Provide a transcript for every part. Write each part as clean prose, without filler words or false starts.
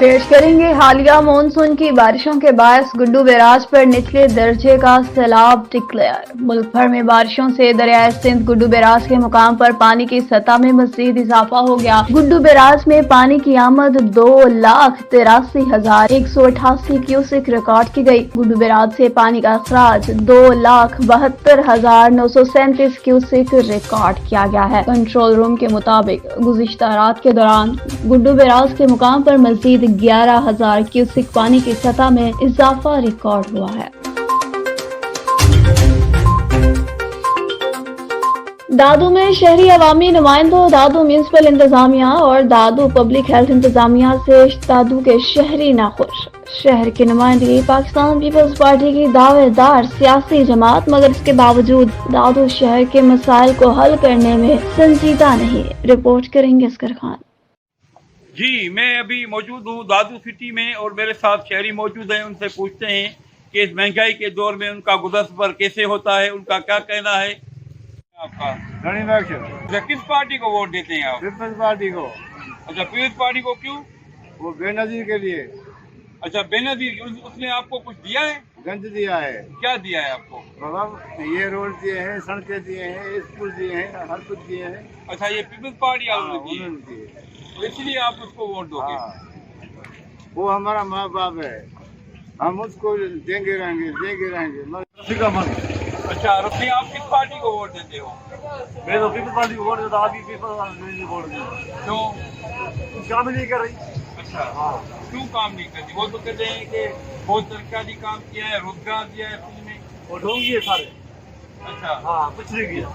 पेश करेंगे हालिया मानसून की बारिशों के बायस गुड्डू बैराज पर निचले दर्जे का सैलाब डिक्लेयर। मुल्क भर में बारिशों से दरियाए सिंध गुड्डू बैराज के मुकाम पर पानी की सतह में मजीद इजाफा हो गया। गुड्डू बैराज में पानी की आमद 2,83,188 क्यूसेक रिकॉर्ड की गई। गुड्डू बैराज से पानी का अखराज 2,72,937 क्यूसेक रिकॉर्ड किया गया है। कंट्रोल रूम के मुताबिक गुज़िश्ता रात के दौरान गुड्डू बैराज के मुकाम पर मजीद 11,000 क्यूसेक पानी की सतह में इजाफा रिकॉर्ड हुआ है। दादू में शहरी अवामी नुमाइंदों, दादू म्यूनसिपल इंतजामिया और दादू पब्लिक हेल्थ इंतजामिया से दादू के शहरी नाखुश। शहर की नुमाइंदगी पाकिस्तान पीपल्स पार्टी की दावेदार सियासी जमात, मगर इसके बावजूद दादू शहर के मसाइल को हल करने में संजीदा नहीं। रिपोर्ट करेंगे असगर खान। जी, मैं अभी मौजूद हूँ दादू सिटी में और मेरे साथ शहरी मौजूद हैं। उनसे पूछते हैं कि इस महंगाई के दौर में उनका गुज़र सफ़र कैसे होता है, उनका क्या कहना है। आपका अच्छा, किस पार्टी को वोट देते हैं आप? पीपल्स पार्टी को। अच्छा, पीपल्स पार्टी को क्यों? वो बेनजीर के लिए। अच्छा, बेनजीर, उसने आपको कुछ दिया है? गंज दिया है। क्या दिया है आपको? बाबा ये रोड दिए हैं, सड़कें दिए हैं, स्कूल दिए हैं, हर कुछ दिए हैं। अच्छा, ये पीपल्स पार्टी आपने दी है, दिए। तो इसलिए आप उसको वोट दोगे? वो हमारा माँ बाप है, हम उसको देंगे रहेंगे। अच्छा, रफी, आप किस पार्टी को वोट देते हो? मैं तो पीपल्स पार्टी को वोट देता, आप भी पीपल्स पार्टी को वोट देते। क्यों? काम नहीं कर रही। अच्छा, क्यों काम नहीं करती? वो तो कहते हैं कि बहुत सरकारी काम किया है, रोजगार दिया है फ्री में। वो ढोंगी है सारे। अच्छा, हाँ, कुछ नहीं किया।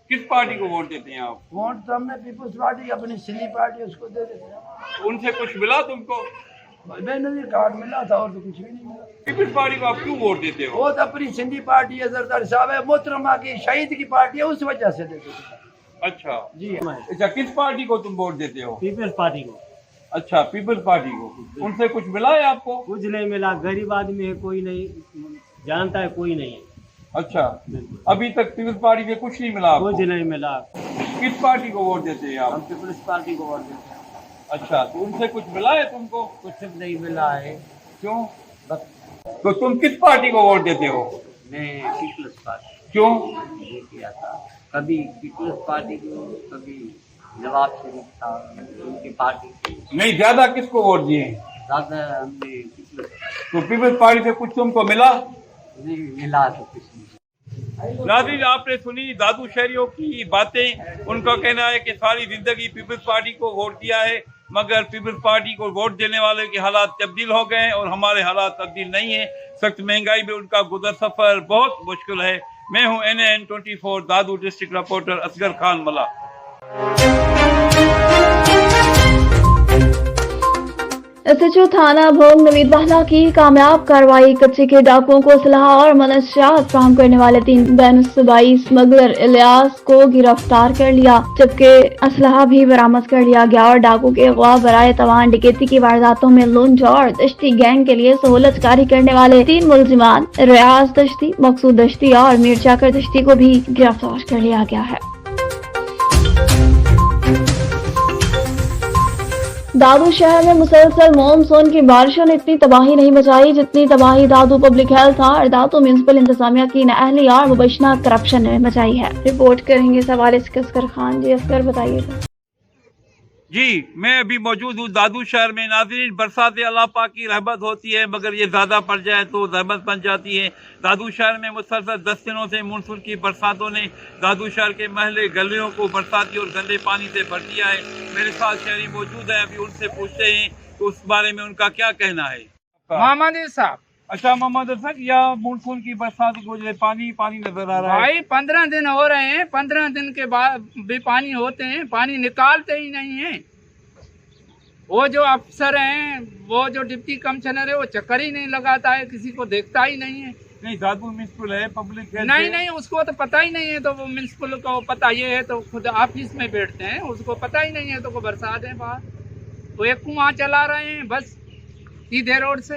किस पार्टी को वोट देते हैं आप? वोट तो हमने पीपल्स पार्टी, अपनी सिली पार्टी, उसको दे देते हैं। उनसे कुछ मिला तुमको? बेनजीर कार्ड मिला था और तो कुछ भी नहीं मिला। पीपल्स पार्टी को आप क्यों वोट देते हो? वो तो अपनी सिंधी पार्टी है, जरदारी साहब है, मोहतरमा की शहीद की पार्टी है, उस वजह से देते हैं। अच्छा जी। अच्छा, किस पार्टी को तुम वोट देते हो? पीपल्स पार्टी को। अच्छा, पीपल्स पार्टी को। उनसे कुछ मिला है आपको? कुछ नहीं मिला, गरीब आदमी है, कोई नहीं जानता है, कोई नहीं है। अच्छा, अभी तक पीपल्स पार्टी से कुछ नहीं मिला आपको? कुछ नहीं मिला। किस पार्टी को वोट देते हैं हम आप? पीपल्स पार्टी को वोट देते हैं। अच्छा, तो उनसे कुछ मिला है तुमको? कुछ नहीं मिला है। क्यों? बस तो तुम किस पार्टी को वोट देते हो? मैं पीपल्स पार्टी क्यों? ये किया था, कभी पीपल्स पार्टी को, कभी नवाब शरीफ था उनकी पार्टी को। नहीं, ज्यादा किसको वोट दिए? ज्यादा हमने पीपल्स तो पीपल्स पार्टी से कुछ तुमको मिला? नहीं मिला तो कुछ नहीं। नाज़रीन, आपने सुनी दादू शहरियों की बातें। उनका कहना है कि सारी जिंदगी पीपल्स पार्टी को वोट दिया है, मगर पीपल्स पार्टी को वोट देने वाले के हालात तब्दील हो गए हैं और हमारे हालात तब्दील नहीं है। सख्त महंगाई में उनका गुजर सफर बहुत मुश्किल है। मैं हूं NAN 24 दादू डिस्ट्रिक्ट रिपोर्टर असगर खान मला। SHO थाना भोग नवीद बहला की कामयाब कार्रवाई। कच्चे के डाकुओं को असलहा और मनशियात फराहम करने वाले 3 बैनुसूबाई स्मगलर इलियास को गिरफ्तार कर लिया, जबकि असलहा भी बरामद कर लिया गया और डाकू के अगवा बराए तवान डकैती की वारदातों में लूंज और दश्ती गैंग के लिए सहूलत कारी करने वाले 3 मुलजिमान रियाज दश्ती, मकसूद दश्ती और मीर जाकर दश्ती को भी गिरफ्तार कर लिया गया है। दादू शहर में मुसलसल मानसून की बारिशों ने इतनी तबाही नहीं मचाई जितनी तबाही दादू पब्लिक हेल्थ और दादू म्यूनसिपल इंतजामिया की नाअहली और मुबैना करप्शन ने मचाई है। रिपोर्ट करेंगे इस हवाले से असगर खान। जी असगर, बताइएगा। जी, मैं अभी मौजूद हूँ दादू शहर में। नाज़रीन, बरसात अल्लाह पाक की रहमत होती है, मगर ये ज़्यादा पड़ जाए तो रहमत बन जाती है। दादू शहर में मुसलसल 10 दिनों से मानसून की बरसातों ने दादू शहर के महल्ले गलियों को बरसाती और गंदे पानी से भर दिया है। मेरे साथ शहरी मौजूद है, अभी उनसे पूछते हैं कि उस बारे में उनका क्या कहना है। मोहम्मद साहब। अच्छा मोहम्मद साहब, या मानसून की बरसात की वजह से पानी पानी नजर आ रहा है? भाई 15 दिन हो रहे हैं, 15 दिन के बाद भी पानी होते हैं, पानी निकालते ही नहीं है। वो जो अफसर हैं, वो जो डिप्टी कमिश्नर है, वो चक्कर ही नहीं लगाता है, किसी को देखता ही नहीं है। नहीं, दादू म्यूनसिपल है, पब्लिक है। नहीं, उसको तो पता ही नहीं है। तो वो म्यूनसिपल को पता ये है तो खुद ऑफिस में बैठते हैं, उसको पता ही नहीं है तो को बरसात है बाहर। वो एक कुआं चला रहे हैं बस सीधे रोड से।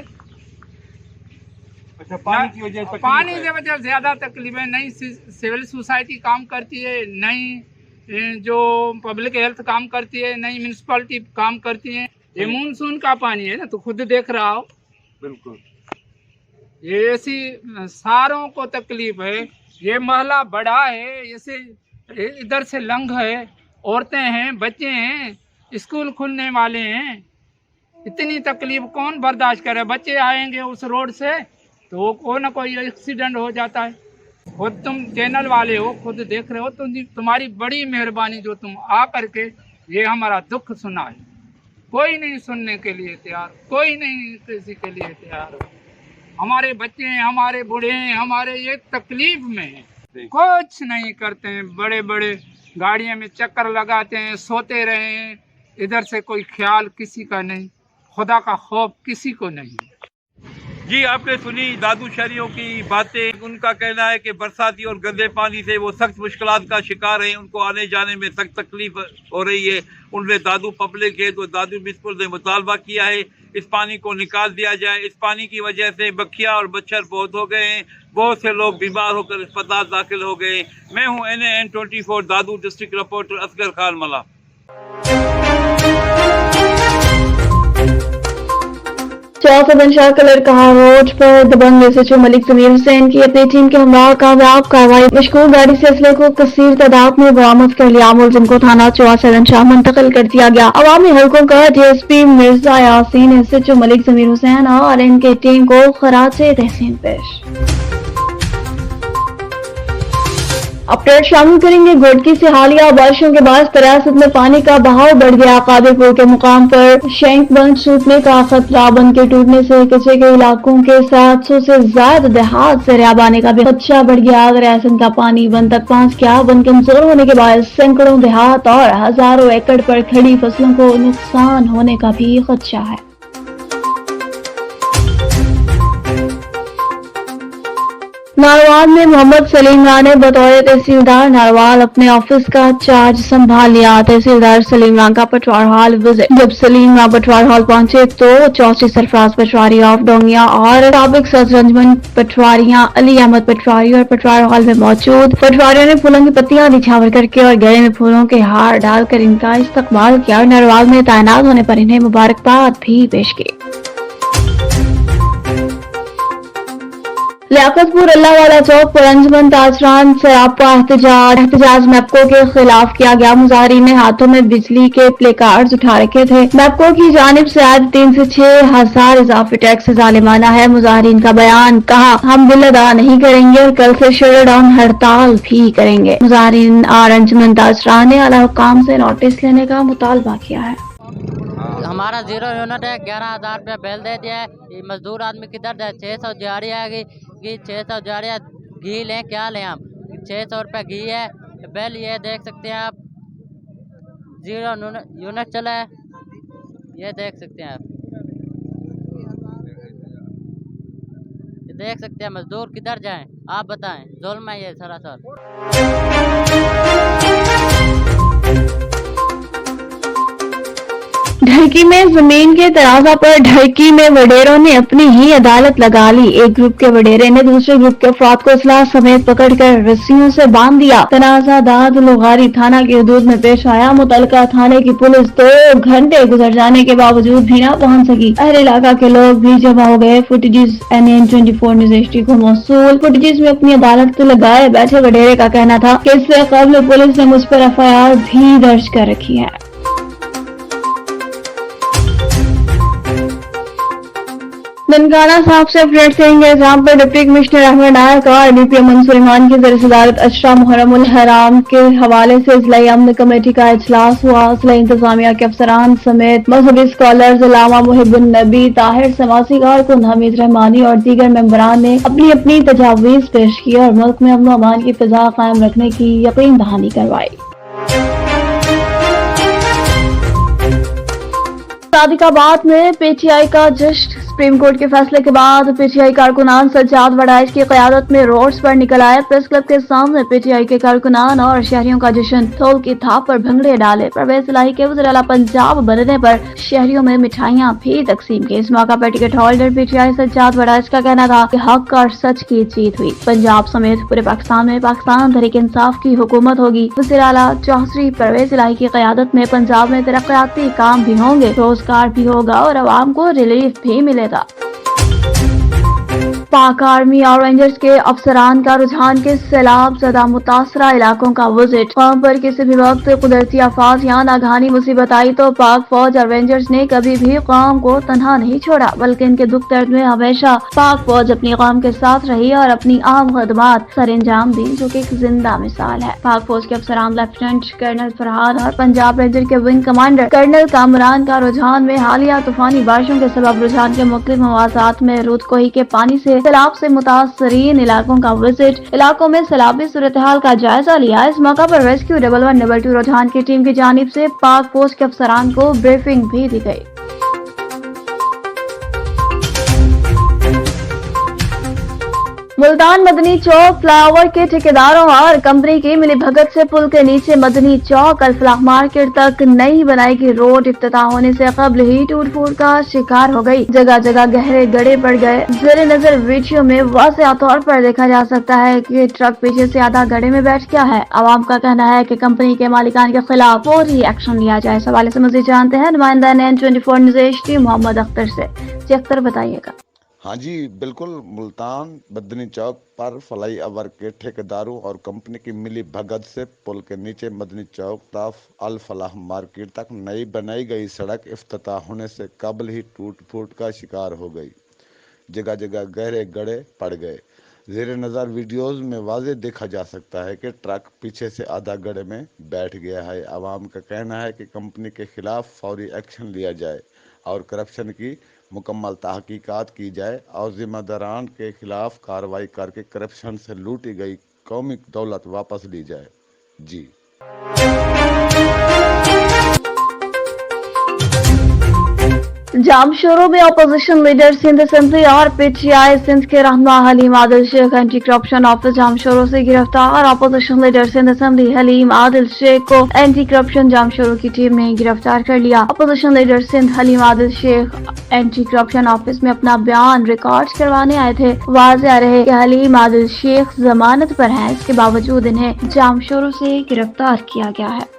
अच्छा, पानी की वजह से? पानी की वजह से ज्यादा तकलीफ है। नई सिविल सोसाइटी काम करती है, नई जो पब्लिक हेल्थ काम करती है, नई म्यूनसिपलिटी काम करती है, ये मानसून का पानी है ना, तो खुद देख रहा हो। बिल्कुल। ये ऐसी सारों को तकलीफ है, ये महला बड़ा है, ऐसे इधर से लंघ है, औरतें हैं, बच्चे हैं, स्कूल खुलने वाले हैं, इतनी तकलीफ कौन बर्दाश्त करे। बच्चे आएंगे उस रोड से तो कोई ना कोई एक्सीडेंट हो जाता है। खुद तुम चैनल वाले हो, खुद देख रहे हो, तुम्हारी बड़ी मेहरबानी जो तुम आ करके ये हमारा दुख सुना है। कोई नहीं सुनने के लिए तैयार, कोई नहीं किसी के लिए तैयार। हमारे बच्चे हैं, हमारे बूढ़े हैं, हमारे ये तकलीफ में हैं, कुछ नहीं करते हैं। बड़े बड़े गाड़ियों में चक्कर लगाते हैं, सोते रहे हैं, इधर से कोई ख्याल किसी का नहीं, खुदा का खौफ किसी को नहीं। जी, आपने सुनी दादू शहरियों की बातें। उनका कहना है कि बरसाती और गंदे पानी से वो सख्त मुश्किलात का शिकार हैं, उनको आने जाने में सख्त तकलीफ हो रही है। उनने दादू पब्लिक है तो दादू म्युनिसिपल ने मुतालबा किया है इस पानी को निकाल दिया जाए। इस पानी की वजह से बखिया और मच्छर बहुत हो गए हैं, बहुत से लोग बीमार होकर अस्पताल दाखिल हो गए। मैं हूँ NAN 24 दादू डिस्ट्रिक्ट रिपोर्टर असगर खान मला। चौसा कलर कहा रोड पर दबंग SHO मलिक जमीर हुसैन की अपनी टीम के हमरा कामयाब कार्रवाई। मशकूक गाड़ी से असले को कसीर तादाद में बरामद कर लिया। मुलजिम को थाना चौसा मुंतकिल कर दिया गया। अवामी हल्कों का DSP मिर्जा यासीन SHO मलिक जमीर हुसैन और इनकी टीम को खराजे तहसीन पेश। अपडेट शामिल करेंगे। घोटकी से हालिया बारिशों के बाद तरासत में पानी का बहाव बढ़ गया। कादिरपुर के मुकाम पर शैंक बंद छूटने का खतरा। बंद के टूटने से कच्चे के इलाकों के 700 से ज्यादा देहात दरियाब आने का भी खदशा बढ़ गया। दरियासन का पानी बंद तक पहुंच गया। बंद कमजोर होने के बाद सैकड़ों देहात और हजारों एकड़ पर खड़ी फसलों को नुकसान होने का भी खदशा है। नारवाल में मोहम्मद सलीम राय ने बतौर तहसीलदार नारवाल अपने ऑफिस का चार्ज संभाल लिया। तहसीलदार सलीम राय का पटवार हॉल विजिट। जब सलीम राय पटवार हॉल पहुंचे तो चौथी सरफराज पटवारी ऑफ डोंगिया और साबिक सदरंजमन पटवारियां अली अहमद पटवारी और पटवार हॉल में मौजूद। पटवारियों ने फूलों की पत्तियां निछावर करके और गले में फूलों के हार डालकर इनका इस्तकबाल किया और नारवाल में तैनात होने पर इन्हें मुबारकबाद भी पेश की। लियाकतपुर अल्लाहवाला चौक पर अंजुमन ताजरान सरापा एहतजाज मैपको के खिलाफ किया गया। मुजाहिरीन ने हाथों में बिजली के प्ले कार्ड्स उठा रखे थे। मैपको की जानिब से आज 3 से 6 हजार इजाफी टैक्स जालिमाना है। मुजाहिरीन का बयान, कहा हम बिल अदा नहीं करेंगे और कल से शट डाउन हड़ताल भी करेंगे। मुजाहिरीन और अंजुमन ताजरान ने आला हुकाम से नोटिस लेने का मुतालबा किया है। हमारा 0 यूनिट है, 11,000 रुपया बिल दे दिया है। ये मजदूर आदमी किधर जाए? 600 दिहाड़ी आएगी कि 600 दिहाड़ियाँ घी लें, क्या लें हम? 600 रुपया घी है। बिल ये देख सकते हैं आप, 0 यूनिट चला है, ये देख सकते हैं आप, ये देख सकते हैं। मजदूर किधर जाएं? आप बताएं, जुल्म है ये सरासर। ढड़की में जमीन के तराजा पर ढड़की में वडेरों ने अपनी ही अदालत लगा ली। एक ग्रुप के वडेरे ने दूसरे ग्रुप के अफराद को असलाह समेत पकड़कर रस्सियों से बांध दिया। तनाजा दाद लुगारी थाना की हदूद में पेश आया। मुतलका थाने की पुलिस 2 घंटे गुजर जाने के बावजूद भी न पहुंच सकी। अहले इलाका के लोग भी जमा हो गए। फुटेजेस NAN 24 न्यूज HD को मौसूल। फुटेजेस में अपनी अदालत लगाए बैठे वडेरे का कहना था कि इससे कबल पुलिस ने मुझ पर FIR भी दर्ज कर रखी है। ननकाना साहब से अपडेट करेंगे। जहां पर डिप्टी कमिश्नर अहमद नायक और DP अमन सुलेमान की ज़रिए सदारत अशरा मुहर्रमुल हराम के हवाले से ज़िला अमन कमेटी का इजलास हुआ। ज़िला इंतजामिया के अफसरान समेत मजहबी स्कॉलर्स अल्लामा मुहिबुन नबी, ताहिर समासी कारकुन, हमीद रहमानी और दीगर मेंबरान ने अपनी अपनी तजावीज़ पेश की और मुल्क में अमन व अमान की फिजा कायम रखने की यकीन दहानी करवाई। सादिकाबाद में PTI का जश्न सुप्रीम कोर्ट के फैसले के बाद पीटीआई कारकुनान सज्जाद वड़ाइच की क़यादत में रोड्स पर निकल आए। प्रेस क्लब के सामने पीटीआई के कारकुनान और शहरियों का जश्न, ढोल की थाप पर भंगड़े डाले। परवेज इलाही के वज़ीर आला पंजाब बनने पर शहरियों में मिठाइयाँ भी तकसीम की। इस मौका पर ticket holder PTI Sajjad Waraich का कहना था कि हक और सच की जीत हुई। पंजाब समेत पूरे पाकिस्तान में पाकिस्तान तहरीक इंसाफ की हुकूमत होगी। वज़ीर आला चौधरी परवेज इलाही की क़यादत में पंजाब में तरक्याती काम भी होंगे, रोजगार भी होगा और आवाम को रिलीफ भी मिलेगा। पाक आर्मी और रेंजर्स के अफसरान का रुझान के सैलाब ज़दा मुतासरा इलाकों का विजिट। वहाँ पर किसी भी वक्त कुदरती आफात या नागहानी मुसीबत आई तो पाक फौज और रेंजर्स ने कभी भी कौम को तन्हा नहीं छोड़ा, बल्कि इनके दुख दर्द में हमेशा पाक फौज अपनी कौम के साथ रही और अपनी आम खदमात सर अंजाम दी, जो कि एक जिंदा मिसाल है। पाक फौज के अफसरान लेफ्टिनेंट कर्नल फरहाद और पंजाब रेंजर के विंग कमांडर कर्नल कामरान का रुझान में हालिया तूफानी बारिशों के सबब रुझान के मुख्तलिफ मवाज़ात में रूदकोही के पानी से सैलाब से मुतासरीन इलाकों का विजिट, इलाकों में सैलाबी सूरत हाल का जायजा लिया। इस मौका पर रेस्क्यू 112 रुझान की टीम की जानिब से पाक फौज के अफसरान को ब्रीफिंग भी दी गई। मुल्तान मदनी चौक फ्लाईओवर के ठेकेदारों और कंपनी की मिली भगत से पुल के नीचे मदनी चौक अल-फलाह मार्केट तक नई बनाई गई रोड इफ्तिताह होने से कबल ही टूट फूट का शिकार हो गई। जगह जगह गहरे गड्ढे पड़ गए। ज़ेरे नजर वीडियो में वाज़ेह तौर पर देखा जा सकता है कि ट्रक पीछे से आधा गड्ढे में बैठ गया है। आवाम का कहना है कि कंपनी के मालिकान के खिलाफ फौरी एक्शन लिया जाए। इस हवाले से मज़ीद जानते हैं नुमाइंदा N24 news HD Mohammad Akhtar से। जी अख्तर, बताइएगा। हाँ जी बिल्कुल, मुल्तान मदनी चौक पर फ्लाई ओवर के ठेकेदारों और कंपनी की मिली भगत से पुल के नीचे मदनी चौक ताफ अल फलाह मार्केट तक नई बनाई गई सड़क इफ्तिताह होने से कबल ही टूट फूट का शिकार हो गई। जगह जगह गहरे गड्ढे पड़ गए। ज़ेरे नज़र वीडियोस में वाज़ेह देखा जा सकता है कि ट्रक पीछे से आधा गड्ढे में बैठ गया है। आवाम का कहना है कि कंपनी के खिलाफ फौरी एक्शन लिया जाए और करप्शन की मुकम्मल तहकीकात की जाए और जिम्मेदारान के खिलाफ कार्रवाई करके करप्शन से लूटी गई कौमी दौलत वापस ली जाए। जी जामशोरों में अपोजिशन लीडर सिंध असेंबली और पीटीआई सिंध के रहनुमा Haleem Adil Sheikh anti corruption office जामशोरों से गिरफ्तार। Opposition leader Sindh assembly Haleem Adil Sheikh को एंटी करप्शन जामशोरों की टीम ने गिरफ्तार कर लिया। Opposition leader Sindh Haleem Adil Sheikh anti corruption office में अपना बयान रिकॉर्ड करवाने आए थे। वाज़ेह रहे कि हलीम आदिल शेख जमानत पर हैं, इसके बावजूद इन्हें जामशोरों से गिरफ्तार किया गया है।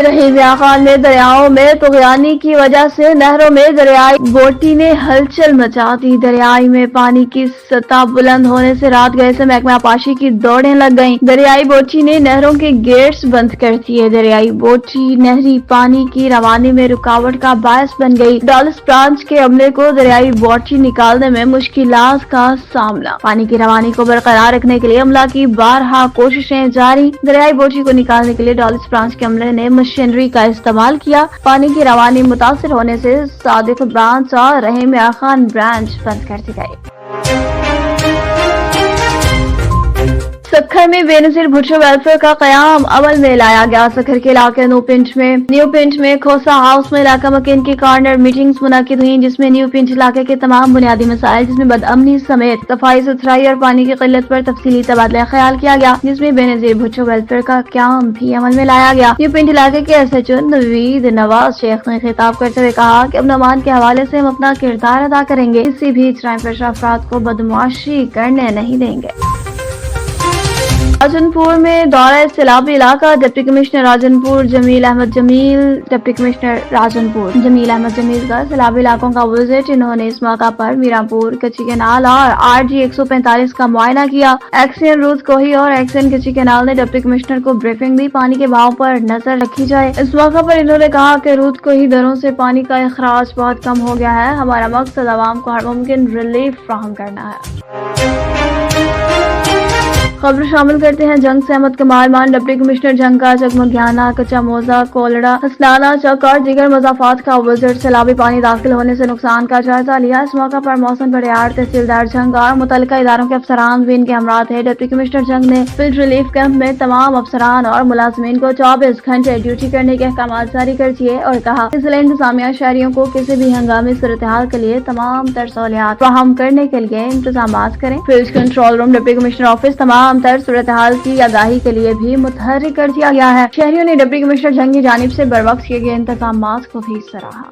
रहीम मियां खान में दरियाओं में तुग़यानी की वजह से नहरों में दरियाई बोटी ने हलचल मचा दी। दरियाई में पानी की सतह बुलंद होने से रात गए से महकमा आबपाशी की दौड़ें लग गईं। दरियाई बोटी ने नहरों के गेट्स बंद कर दिए। दरियाई बोटी नहरी पानी की रवानी में रुकावट का बायस बन गई। डॉलिस ब्रांच के अमले को दरियाई बोटी निकालने में मुश्किलात का सामना। पानी की रवानी को बरकरार रखने के लिए अमला की बारहा कोशिशें जारी। दरियाई बोटी को निकालने के लिए डॉलिस ब्रांच के अमले ने मशीनरी का इस्तेमाल किया। पानी की रवानी मुतासिर होने से सादिक ब्रांच और रहीम मियां खान ब्रांच बंद कर दी गई। सखर में बेनजीर भुट्टो वेलफेयर का कयाम अमल में लाया गया। सखर के इलाके न्यू पिंट में खोसा हाउस में इलाका मकीन की कॉर्नर मीटिंग्स मुनाकिद हुई, जिसमें न्यू पिंट इलाके के तमाम बुनियादी मसाइल जिसमें बदअमनी समेत सफाई सुथराई और पानी की किल्लत पर तफसीली तबादला ख्याल किया गया, जिसमें बेनजीर भुट्टो वेलफेयर का कयाम भी अमल में लाया गया। न्यू पिंट इलाके के SHO नवीद नवाज शेख ने खिताब करते हुए कहा कि अमन अमान के हवाले से हम अपना किरदार अदा करेंगे, किसी भी जराइम पेशा अफराद को बदमाशी करने नहीं देंगे। राजनपुर में दौरा सैलाबी इलाका डिप्टी कमिश्नर राजनपुर जमील अहमद जमील का सैलाबी इलाकों का विजिट। इन्होंने इस मौका पर मीरापुर, कच्ची कैनाल और RG 145 का मुआयना किया। एक्सियन रूद कोही और एक्सियन कच्ची कैनाल ने डिप्टी कमिश्नर को ब्रीफिंग दी। पानी के बहाव पर नजर रखी जाए। इस मौका पर इन्होंने कहा कि रूद कोही दरों से पानी का अखराज बहुत कम हो गया है। हमारा मकसद आवाम को हर मुमकिन रिलीफ फराहम करना है। खबर शामिल करते हैं जंग से अहमद कमाल मान डिप्टी कमिश्नर जंग का जगमगियाना, कच्चा मोजा, कोलड़ा, हसनाना चक और दीगर मजाफात का विजिट। सैलाबी पानी दाखिल होने से नुकसान का जायजा लिया। इस मौका पर मौसम बड़ियार, तहसीलदार जंग और मुतल्लिका इदारों के अफसरान भी इनके हमरा थे। डिप्टी कमिश्नर जंग ने फील्ड रिलीफ कैंप में तमाम अफसरान और मुलाजमीन को 24 घंटे ड्यूटी करने के अहकाम जारी कर दिए और कहा कि जिला इंतजामिया शहरियों को किसी भी हंगामी सूरत-ए-हाल के लिए तमाम तर सहूलियात फराहम करने के लिए इंतजाम करें। Field control room deputy commissioner office तमाम तर सूरत-ए-हाल की आगाही के लिए भी मुतहर्रिक कर दिया गया है। शहरियों ने डिप्टी कमिश्नर जंग की जानिब से बर वक्त किए गए इंतजाम को भी सराहा।